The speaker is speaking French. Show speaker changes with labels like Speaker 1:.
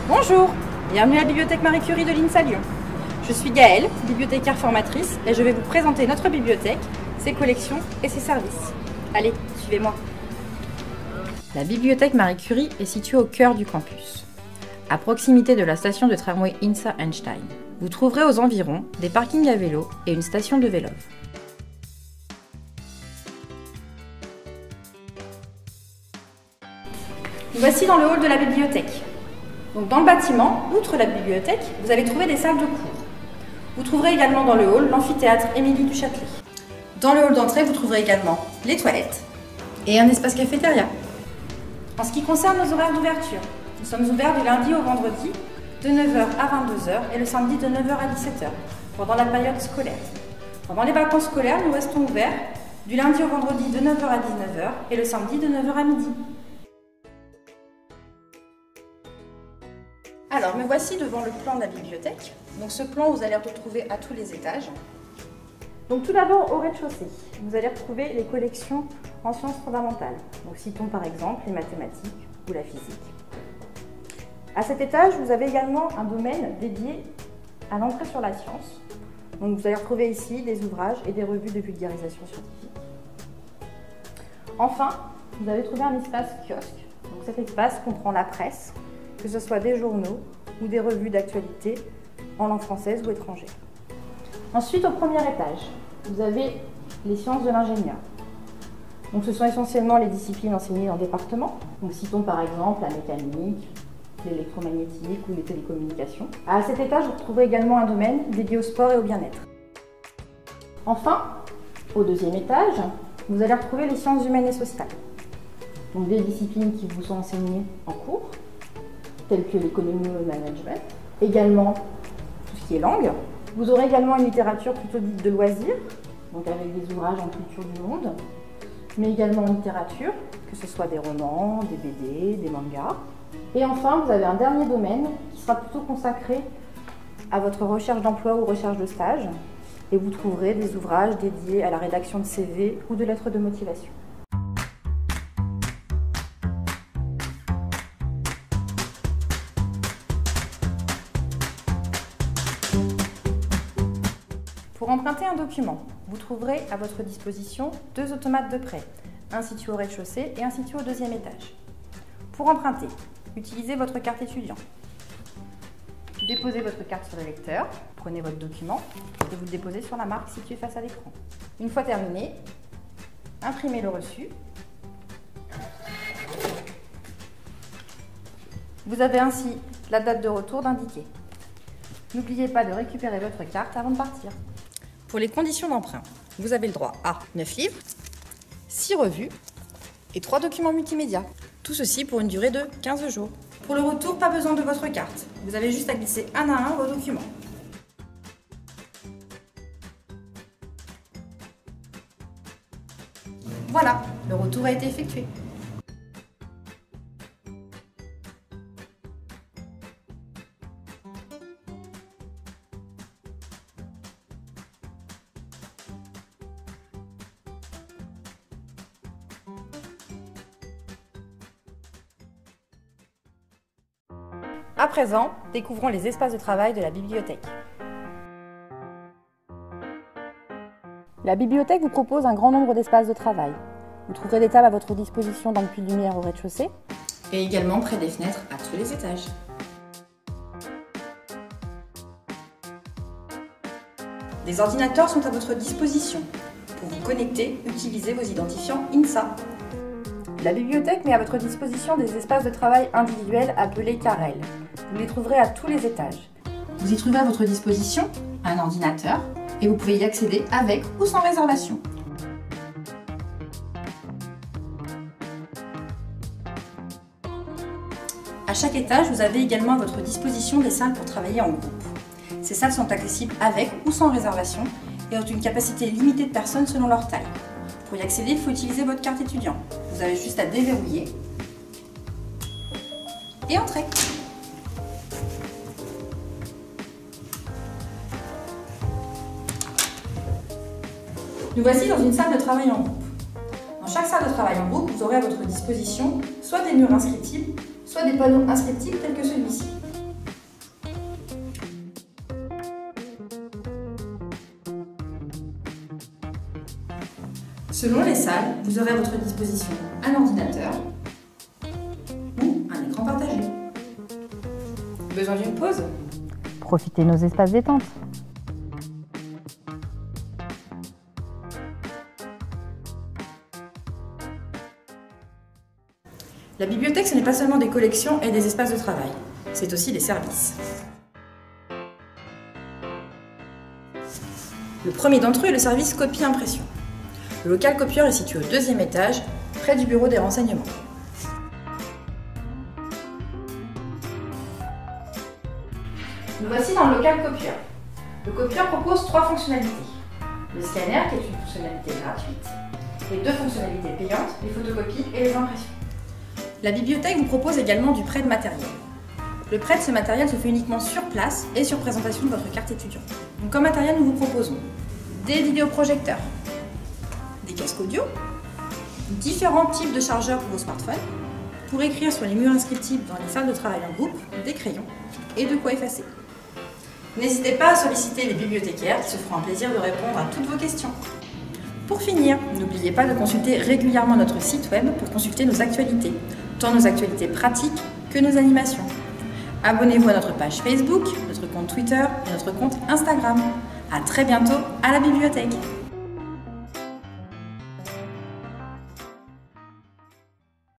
Speaker 1: Bonjour, bienvenue à la bibliothèque Marie Curie de l'INSA Lyon. Je suis Gaëlle, bibliothécaire formatrice, et je vais vous présenter notre bibliothèque, ses collections et ses services. Allez, suivez-moi. La bibliothèque Marie Curie est située au cœur du campus, à proximité de la station de tramway INSA Einstein. Vous trouverez aux environs des parkings à vélo et une station de Vélove. Nous voici dans le hall de la bibliothèque. Donc dans le bâtiment, outre la bibliothèque, vous allez trouver des salles de cours. Vous trouverez également dans le hall l'amphithéâtre Émilie du Châtelet. Dans le hall d'entrée, vous trouverez également les toilettes et un espace cafétéria. En ce qui concerne nos horaires d'ouverture, nous sommes ouverts du lundi au vendredi de 9h à 22h et le samedi de 9h à 17h pendant la période scolaire. Pendant les vacances scolaires, nous restons ouverts du lundi au vendredi de 9h à 19h et le samedi de 9h à midi. Alors, me voici devant le plan de la bibliothèque. Donc ce plan, vous allez le retrouver à tous les étages. Donc tout d'abord, au rez-de-chaussée, vous allez retrouver les collections en sciences fondamentales. Donc citons par exemple les mathématiques ou la physique. À cet étage, vous avez également un domaine dédié à l'entrée sur la science. Donc vous allez retrouver ici des ouvrages et des revues de vulgarisation scientifique. Enfin, vous allez trouver un espace kiosque. Donc cet espace comprend la presse, que ce soit des journaux ou des revues d'actualité en langue française ou étrangère. Ensuite, au premier étage, vous avez les sciences de l'ingénieur. Donc, ce sont essentiellement les disciplines enseignées en département. Donc, citons par exemple la mécanique, l'électromagnétique ou les télécommunications. À cet étage, vous retrouverez également un domaine dédié au sport et au bien-être. Enfin, au deuxième étage, vous allez retrouver les sciences humaines et sociales. Donc, des disciplines qui vous sont enseignées en cours, telles que l'économie et le management, également tout ce qui est langue. Vous aurez également une littérature plutôt dite de loisirs, donc avec des ouvrages en culture du monde, mais également en littérature, que ce soit des romans, des BD, des mangas. Et enfin, vous avez un dernier domaine qui sera plutôt consacré à votre recherche d'emploi ou recherche de stage, et vous trouverez des ouvrages dédiés à la rédaction de CV ou de lettres de motivation. Pour emprunter un document, vous trouverez à votre disposition deux automates de prêt, un situé au rez-de-chaussée et un situé au deuxième étage. Pour emprunter, utilisez votre carte étudiant. Déposez votre carte sur le lecteur, prenez votre document et vous le déposez sur la marque située face à l'écran. Une fois terminé, imprimez le reçu. Vous avez ainsi la date de retour d'indiquer. N'oubliez pas de récupérer votre carte avant de partir. Pour les conditions d'emprunt, vous avez le droit à 9 livres, 6 revues et 3 documents multimédia. Tout ceci pour une durée de 15 jours. Pour le retour, pas besoin de votre carte. Vous avez juste à glisser un à un vos documents. Voilà, le retour a été effectué. À présent, découvrons les espaces de travail de la bibliothèque. La bibliothèque vous propose un grand nombre d'espaces de travail. Vous trouverez des tables à votre disposition dans le puits de lumière au rez-de-chaussée et également près des fenêtres à tous les étages. Des ordinateurs sont à votre disposition. Pour vous connecter, utilisez vos identifiants INSA. La bibliothèque met à votre disposition des espaces de travail individuels appelés carrels. Vous les trouverez à tous les étages. Vous y trouverez à votre disposition un ordinateur et vous pouvez y accéder avec ou sans réservation. À chaque étage, vous avez également à votre disposition des salles pour travailler en groupe. Ces salles sont accessibles avec ou sans réservation et ont une capacité limitée de personnes selon leur taille. Pour y accéder, il faut utiliser votre carte étudiant. Vous avez juste à déverrouiller et entrer. Nous voici dans une salle de travail en groupe. Dans chaque salle de travail en groupe, vous aurez à votre disposition soit des murs inscriptibles, soit des panneaux inscriptibles tels que celui-ci. Selon les salles, vous aurez à votre disposition un ordinateur ou un écran partagé. Besoin d'une pause?
Speaker 2: Profitez de nos espaces détente.
Speaker 1: La bibliothèque, ce n'est pas seulement des collections et des espaces de travail, c'est aussi des services. Le premier d'entre eux est le service copie-impression. Le local copieur est situé au 2e étage, près du bureau des renseignements. Nous voici dans le local copieur. Le copieur propose 3 fonctionnalités. Le scanner, qui est une fonctionnalité gratuite, et 2 fonctionnalités payantes, les photocopies et les impressions. La bibliothèque vous propose également du prêt de matériel. Le prêt de ce matériel se fait uniquement sur place et sur présentation de votre carte étudiant. Donc, comme matériel, nous vous proposons des vidéoprojecteurs, des casques audio, différents types de chargeurs pour vos smartphones, pour écrire sur les murs inscriptibles dans les salles de travail en groupe, des crayons et de quoi effacer. N'hésitez pas à solliciter les bibliothécaires qui se feront un plaisir de répondre à toutes vos questions. Pour finir, n'oubliez pas de consulter régulièrement notre site web pour consulter nos actualités, tant nos actualités pratiques que nos animations. Abonnez-vous à notre page Facebook, notre compte Twitter et notre compte Instagram. À très bientôt à la bibliothèque.